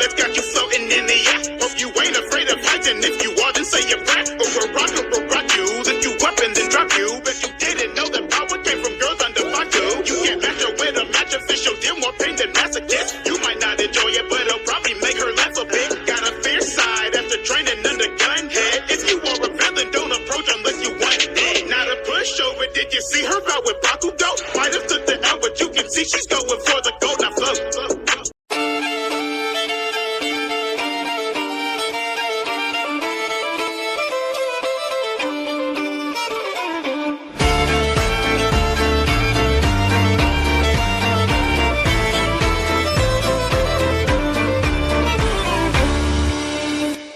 that's got you floating in the air. Hope you ain't afraid of heights, and if you are, then say a prayer. Or rock you, lift you up and then drop you. Bet you didn't know that power came from girls under Baku. You can't match her with a match official, deal more pain than masochist. You might not enjoy it, but it'll probably make her laugh a bit. Got a fierce side after training under gunhead. If you are a villain, don't approach unless you want it. Not a pushover, did you see her out with Bakugo? Might have took the L, but you can see she's going for the gold. Now float.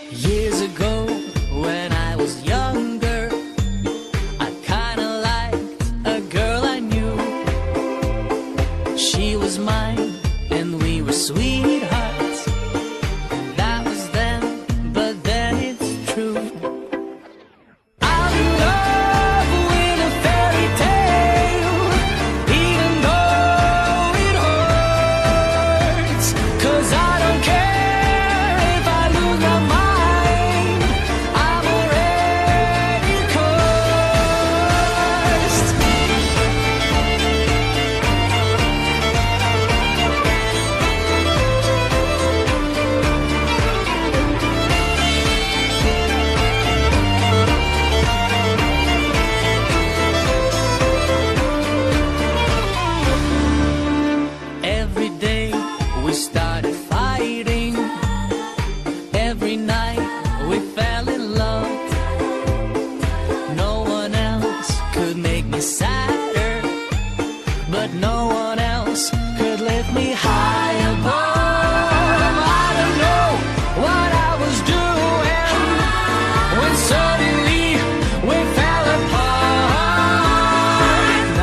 Years ago, when I was younger, I kinda liked a girl I knew. She was mine, and we were sweethearts. That was then, but then it's true. I'm in love with a fairy tale, even though it hurts. 'Cause I don't care if I lose my mind, I'm already cursed. Every day we started fighting. Every night we fell in love. No one else could make me sadder, but no one else could lift me high above. I don't know what I was doing when suddenly we fell apart.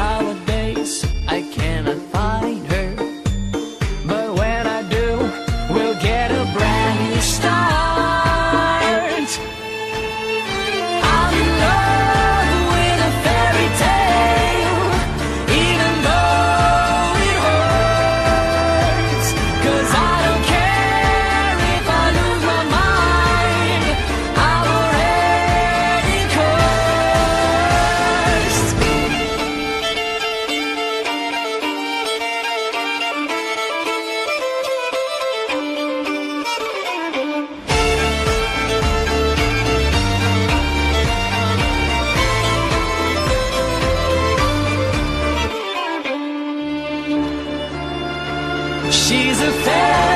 Nowadays I cannot find her, but when I do, we'll get a brand new start. I'm in love with a fairy tale, even though it hurts. 'Cause I don't care if I lose my mind, I'm already cursed. She's a fairy